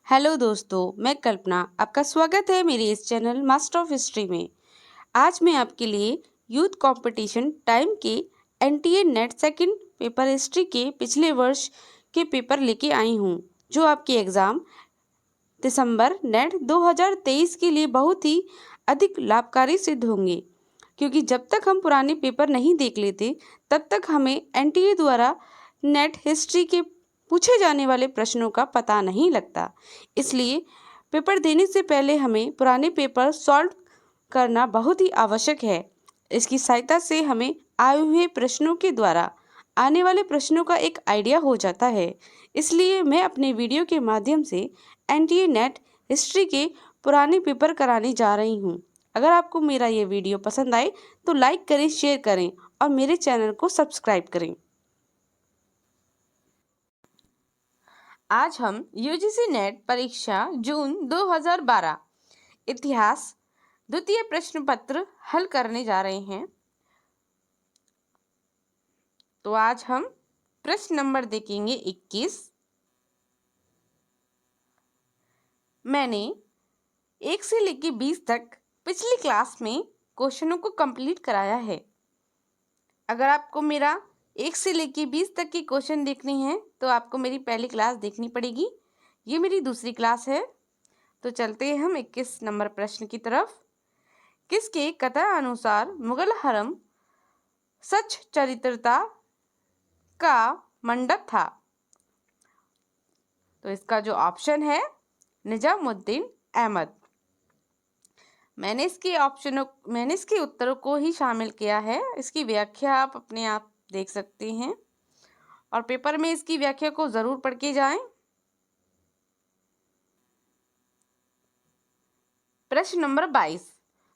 Hello दोस्तों, मैं कल्पना। आपका स्वागत है मेरे इस चैनल मास्टर ऑफ हिस्ट्री में। आज मैं आपके लिए यूथ कंपटीशन टाइम के NTA net second paper history के पिछले वर्ष के पेपर लेके आई हूँ, जो आपके एग्ज़ाम दिसंबर नेट 2023 के लिए बहुत ही अधिक लाभकारी सिद्ध होंगे। क्योंकि जब तक हम पुराने पेपर नहीं देख लेते, तब तक हमें एनटीए द्वारा नेट हिस्ट्री के पूछे जाने वाले प्रश्नों का पता नहीं लगता। इसलिए पेपर देने से पहले हमें पुराने पेपर सॉल्व करना बहुत ही आवश्यक है। इसकी सहायता से हमें आए हुए प्रश्नों के द्वारा आने वाले प्रश्नों का एक आइडिया हो जाता है। इसलिए मैं अपने वीडियो के माध्यम से एनटीए नेट हिस्ट्री के पुराने पेपर कराने जा रही हूँ। अगर आपको मेरा ये वीडियो पसंद आए तो लाइक करें, शेयर करें और मेरे चैनल को सब्सक्राइब करें। आज हम यूजीसी नेट परीक्षा जून 2012 इतिहास द्वितीय प्रश्न पत्र हल करने जा रहे हैं। तो आज हम प्रश्न नंबर देखेंगे 21। मैंने 1 से लेकर 20 तक पिछली क्लास में क्वेश्चनों को कंप्लीट कराया है। अगर आपको मेरा 1 से लेकर 20 तक के क्वेश्चन देखने हैं तो आपको मेरी पहली क्लास देखनी पड़ेगी। ये मेरी दूसरी क्लास है। तो चलते हैं हम 21 नंबर प्रश्न की तरफ। किसके कथन अनुसार मुगल हरम सच चरित्रता का मंडप था? तो इसका जो ऑप्शन है निजामुद्दीन अहमद। मैंने इसके उत्तरों को ही शामिल किया है। इसकी व्याख्या आप अपने आप देख सकते हैं और पेपर में इसकी व्याख्या को जरूर पढ़ के जाएं। प्रश्न नंबर 22।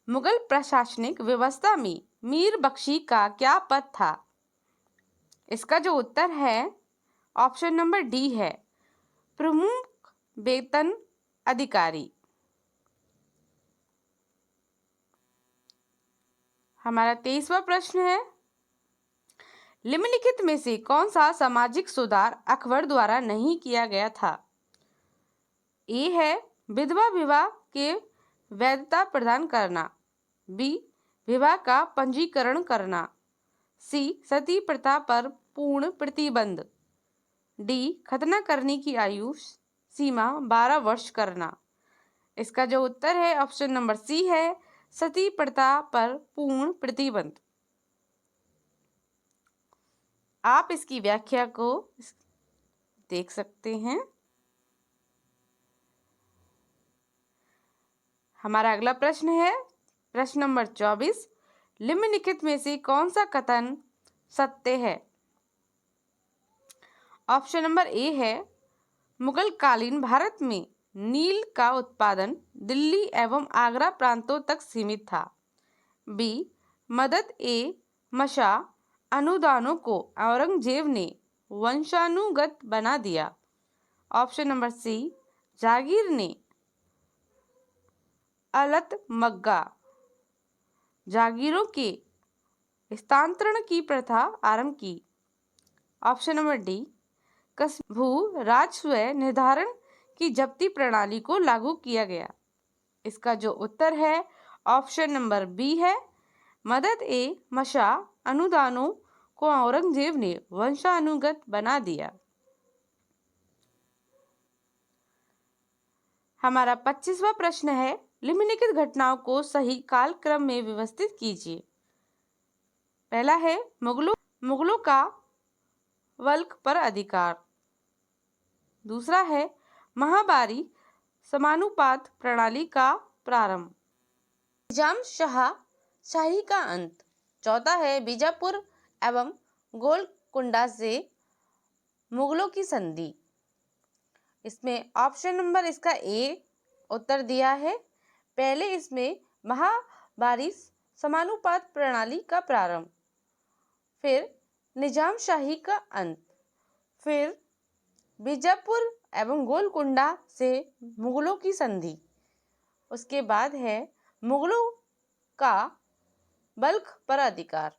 मुगल प्रशासनिक व्यवस्था में मीर बख्शी का क्या पद था? इसका जो उत्तर है ऑप्शन नंबर डी है, प्रमुख वेतन अधिकारी। हमारा 23वां प्रश्न है, निम्नलिखित में से कौन सा सामाजिक सुधार अकबर द्वारा नहीं किया गया था? ए है विधवा विवाह के वैधता प्रदान करना, बी विवाह का पंजीकरण करना, सी सती प्रथा पर पूर्ण प्रतिबंध, डी खतना करने की आयु सीमा 12 वर्ष करना। इसका जो उत्तर है ऑप्शन नंबर सी है, सती प्रथा पर पूर्ण प्रतिबंध। आप इसकी व्याख्या को देख सकते हैं। हमारा अगला प्रश्न है प्रश्न नंबर 24। निम्नलिखित में से कौन सा कथन सत्य है? ऑप्शन नंबर ए है, मुगल कालीन भारत में नील का उत्पादन दिल्ली एवं आगरा प्रांतों तक सीमित था। बी मदद ए मशा अनुदानों को औरंगजेब ने वंशानुगत बना दिया। ऑप्शन नंबर सी जागीर ने अलत मग्गा जागीरों के हस्तांतरण की प्रथा आरंभ की। ऑप्शन नंबर डी भू राजस्व निर्धारण की जब्ती प्रणाली को लागू किया गया। इसका जो उत्तर है ऑप्शन नंबर बी है, मदद ए मशा अनुदानों को औरंगजेब ने वंशानुगत बना दिया। हमारा 25वां प्रश्न है, निम्नलिखित घटनाओं को सही कालक्रम में व्यवस्थित कीजिए। पहला है मुगलों का वल्क पर अधिकार। दूसरा है महाबारी समानुपात प्रणाली का प्रारंभ। निजाम शाही का अंत। चौथा है बीजापुर एवं गोलकुंडा से मुगलों की संधि। इसमें ऑप्शन नंबर इसका ए उत्तर दिया है। पहले इसमें महाबारी समानुपात प्रणाली का प्रारंभ, फिर निजाम शाही का अंत, फिर बीजापुर एवं गोलकुंडा से मुगलों की संधि, उसके बाद है मुगलों का बल्ख पर अधिकार।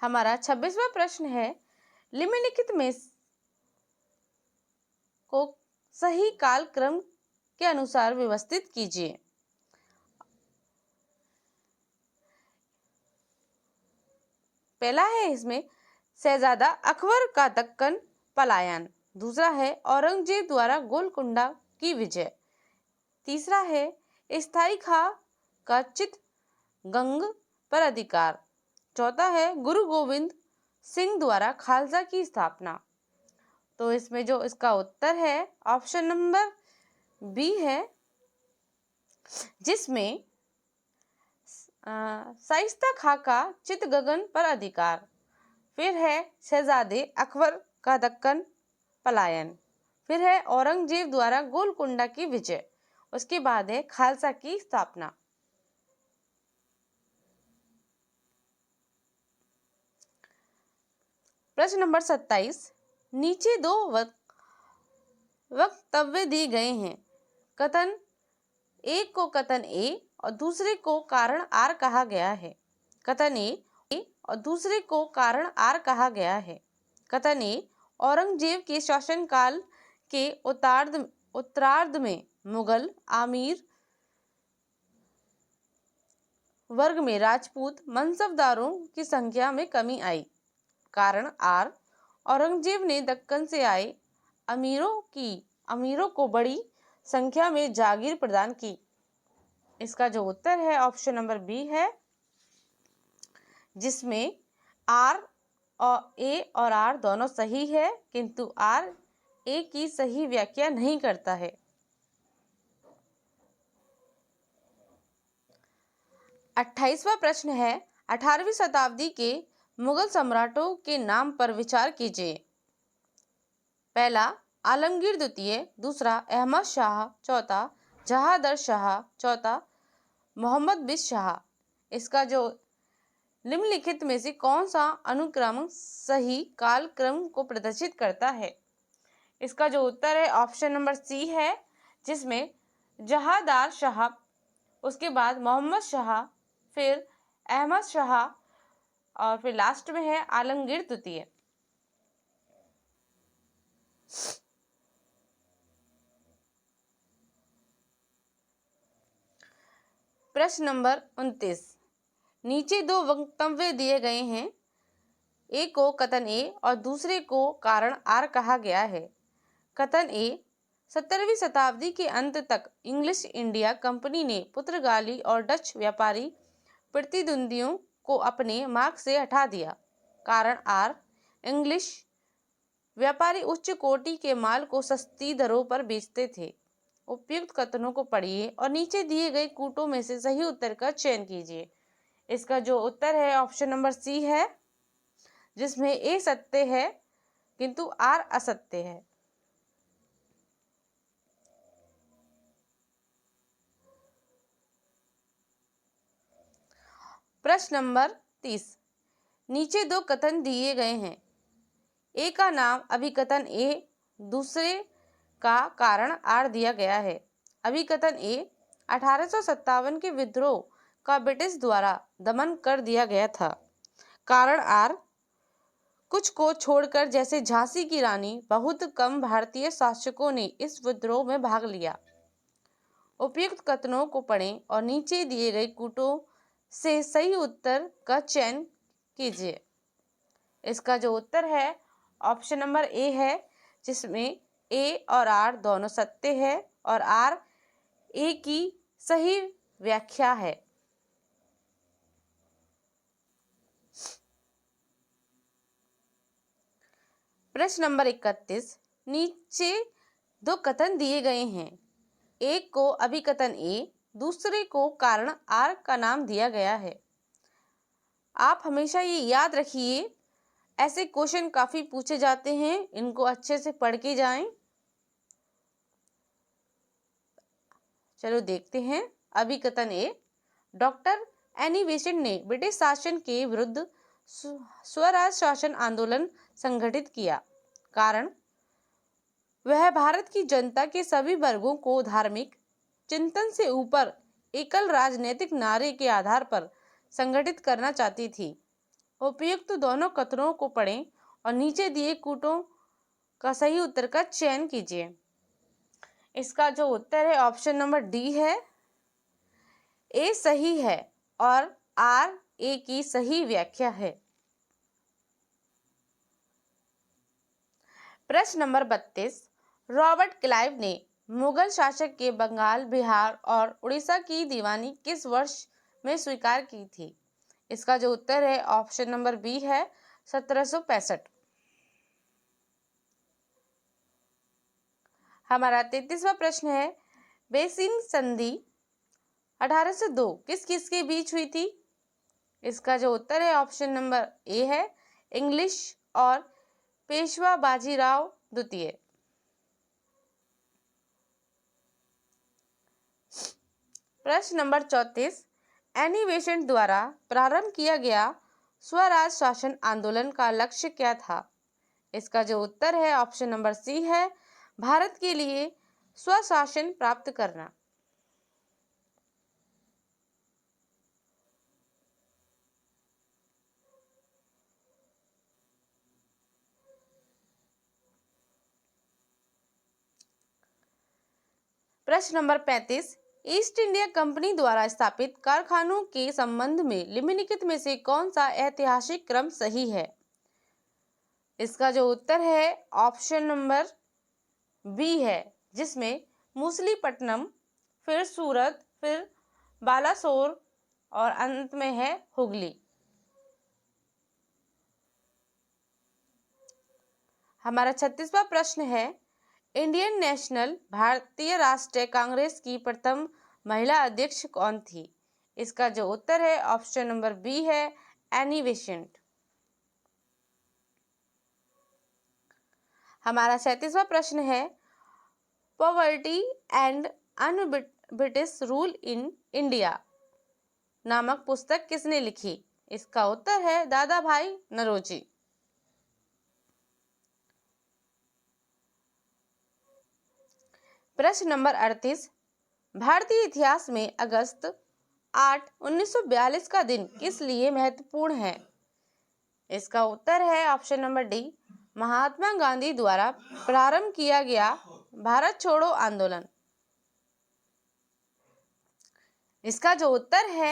हमारा 26वां प्रश्न है, निम्नलिखित में को सही कालक्रम के अनुसार व्यवस्थित कीजिए। पहला है इसमें शहजादा अकबर का दक्कन पलायन, दूसरा है औरंगजेब द्वारा गोलकुंडा की विजय, तीसरा है स्थाई खां का चितगंग पर अधिकार, चौथा है गुरु गोविंद सिंह द्वारा खालसा की स्थापना। तो इसमें जो इसका उत्तर है ऑप्शन नंबर बी है, जिसमें शाइस्ता खां का चितगंग पर अधिकार, फिर है शहजादे अकबर का दक्कन पलायन, फिर है औरंगजेब द्वारा गोलकुंडा की विजय, उसके बाद है खालसा की स्थापना। प्रश्न नंबर 27, नीचे दो वक्तव्य दिए गए हैं। कथन एक को कथन ए और दूसरे को कारण आर कहा गया है। कथन ए और दूसरे को कारण आर कहा गया है। कथन ए औरंगजेब के शासनकाल के उत्तरार्ध में मुगल आमीर वर्ग में राजपूत मनसबदारों की संख्या में कमी आई। कारण आर, औरंगजेब ने दक्कन से आए अमीरों को बड़ी संख्या में जागीर प्रदान की। इसका जो उत्तर है ऑप्शन नंबर बी है, जिसमें आर और ए और आर दोनों सही है, किंतु आर ए की सही व्याख्या नहीं करता है। 28वां प्रश्न है, 18वीं शताब्दी के मुगल सम्राटों के नाम पर विचार कीजिए। पहला आलमगीर द्वितीय, दूसरा अहमद शाह, चौथा जहांदर शाह, चौथा मोहम्मद बिन शाह। इसका जो निम्नलिखित में से कौन सा अनुक्रम सही कालक्रम को प्रदर्शित करता है? इसका जो उत्तर है ऑप्शन नंबर सी है, जिसमें जहांदार शाह, उसके बाद मोहम्मद शाह, फिर अहमद शाह और फिर लास्ट में है आलमगीर द्वितीय। प्रश्न नंबर 29, नीचे दो वक्तव्य दिए गए हैं। एक को कथन ए और दूसरे को कारण आर कहा गया है। कथन ए 17वीं शताब्दी के अंत तक इंग्लिश इंडिया कंपनी ने पुर्तगाली और डच व्यापारी प्रतिद्वंदियों को अपने मार्ग से हटा दिया। कारण आर, इंग्लिश व्यापारी उच्च कोटि के माल को सस्ती दरों पर बेचते थे। उपयुक्त कथनों को पढ़िए और नीचे दिए गए कूटों में से सही उत्तर का चयन कीजिए। इसका जो उत्तर है ऑप्शन नंबर सी है, जिसमें ए सत्य है किंतु आर असत्य है। प्रश्न नंबर 30, नीचे दो कथन दिए गए हैं। ए का नाम अभिकथन ए, दूसरे का कारण आर दिया गया है। अभिकथन ए 1857 के विद्रोह का ब्रिटिश द्वारा दमन कर दिया गया था। कारण आर, कुछ को छोड़कर जैसे झांसी की रानी बहुत कम भारतीय शासकों ने इस विद्रोह में भाग लिया। उपयुक्त कथनों को पढ़ें और नीचे दिए गए कूटों से सही उत्तर का चयन कीजिए। इसका जो उत्तर है ऑप्शन नंबर ए है, जिसमें ए और आर दोनों सत्य है और आर ए की सही व्याख्या है। प्रश्न नंबर 31, नीचे दो कथन दिए गए हैं। एक को अभिकथन ए, दूसरे को कारण आर का नाम दिया गया है। आप हमेशा ये याद रखिए, ऐसे क्वेश्चन काफी पूछे जाते हैं, इनको अच्छे से पढ़ के जाएं। चलो देखते हैं। अभिकथन ए, डॉक्टर एनी बेसेंट ने ब्रिटिश शासन के विरुद्ध स्वराज शासन आंदोलन संगठित किया। कारण, वह भारत की जनता के सभी वर्गों को धार्मिक चिंतन से ऊपर एकल राजनीतिक नारे के आधार पर संगठित करना चाहती थी। उपयुक्त दोनों कथनों को पढ़ें और नीचे दिए कूटों का सही उत्तर का चयन कीजिए। इसका जो उत्तर है ऑप्शन नंबर डी है, ए सही है और आर ए की सही व्याख्या है। प्रश्न नंबर 32, रॉबर्ट क्लाइव ने मुगल शासक के बंगाल, बिहार और उड़ीसा की दीवानी किस वर्ष में स्वीकार की थी? इसका जो उत्तर है ऑप्शन नंबर बी है 1765। हमारा 33वां प्रश्न है, बेसिन संधि 1802 किस किस के बीच हुई थी? इसका जो उत्तर है ऑप्शन नंबर ए है, इंग्लिश और पेशवा बाजीराव द्वितीय। प्रश्न नंबर 34, एनी बेसेंट द्वारा प्रारंभ किया गया स्वराज शासन आंदोलन का लक्ष्य क्या था? इसका जो उत्तर है ऑप्शन नंबर सी है, भारत के लिए स्वशासन प्राप्त करना। प्रश्न नंबर 35, ईस्ट इंडिया कंपनी द्वारा स्थापित कारखानों के संबंध में निम्नलिखित में से कौन सा ऐतिहासिक क्रम सही है? इसका जो उत्तर है ऑप्शन नंबर बी है, जिसमें मूसलीपट्टनम, फिर सूरत, फिर बालासोर और अंत में है हुगली। हमारा 36वां प्रश्न है, इंडियन नेशनल भारतीय राष्ट्रीय कांग्रेस की प्रथम महिला अध्यक्ष कौन थी? इसका जो उत्तर है ऑप्शन नंबर बी है, एनी बेसेंट। हमारा 37वां प्रश्न है, poverty and un-British rule in India नामक पुस्तक किसने लिखी? इसका उत्तर है दादा भाई नौरोजी। प्रश्न नंबर 38, भारतीय इतिहास में अगस्त 8, 1942 का दिन किस लिए महत्वपूर्ण है? इसका उत्तर है option number D, Mahatma Gandhi द्वारा प्रारंभ किया गया भारत छोड़ो आंदोलन। इसका जो उत्तर है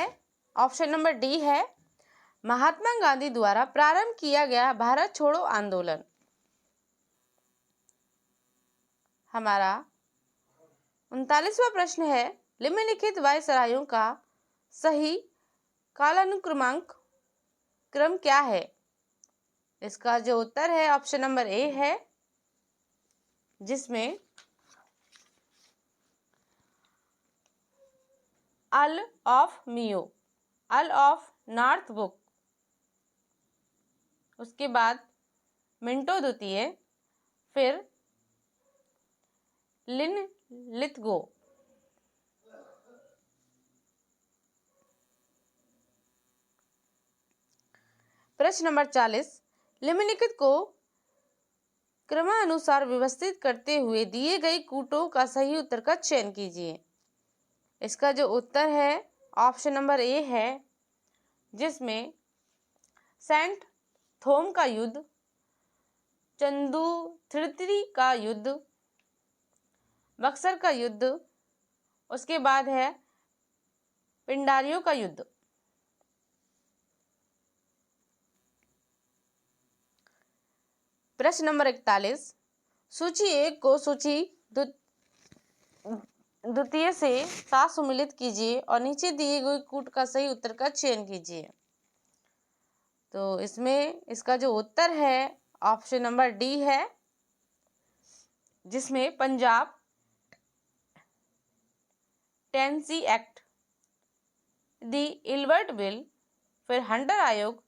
ऑप्शन नंबर डी है, महात्मा गांधी द्वारा प्रारंभ किया गया भारत छोड़ो आंदोलन। हमारा 39वां प्रश्न है, निम्नलिखित वायसरायों का सही कालानुक्रमांक क्रम क्या है? इसका जो उत्तर है ऑप्शन नंबर ए है, जिसमें अर्ल ऑफ मियो, अर्ल ऑफ नॉर्थबुक, उसके बाद मिंटो द्वितीय, फिर लिथगो। प्रश्न नंबर 40, निम्नलिखित को क्रमानुसार व्यवस्थित करते हुए दिए गए कूटों का सही उत्तर का चयन कीजिए। इसका जो उत्तर है ऑप्शन नंबर ए है, जिसमें सेंट थोम का युद्ध, चंदू का युद्ध, बक्सर का युद्ध, उसके बाद है पिंडारियों का युद्ध। प्रश्न नंबर 41, सूची 1 को सूची द्वितीय से साथ सम्मिलित कीजिए और नीचे दिए गए कूट का सही उत्तर का चयन कीजिए। तो इसमें इसका जो उत्तर है ऑप्शन नंबर डी है, जिसमें पंजाब टेनेसी एक्ट, दी इल्बर्ट बिल, फिर हंटर आयोग,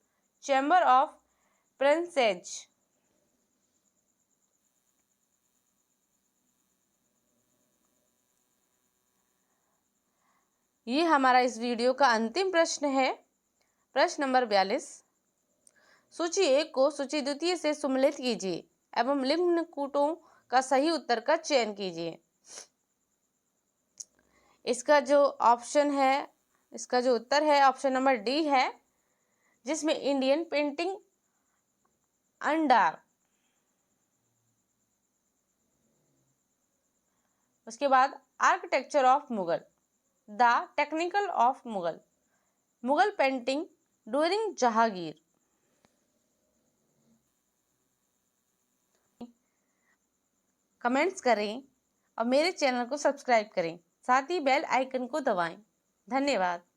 चैम्बर ऑफ प्रिंसेज। ये हमारा इस वीडियो का अंतिम प्रश्न है। प्रश्न नंबर 42, सूची 1 को सूची द्वितीय से सम्मिलित कीजिए एवं निम्न कूटों का सही उत्तर का चयन कीजिए। इसका जो ऑप्शन है, इसका जो उत्तर है ऑप्शन नंबर डी है, जिसमें इंडियन पेंटिंग अंडार, उसके बाद architecture of Mughal, the technical of Mughal, Mughal painting during Jahangir. Comments करें और मेरे चैनल को सब्सक्राइब करें, साथ ही बेल आइकन को दबाएं। धन्यवाद।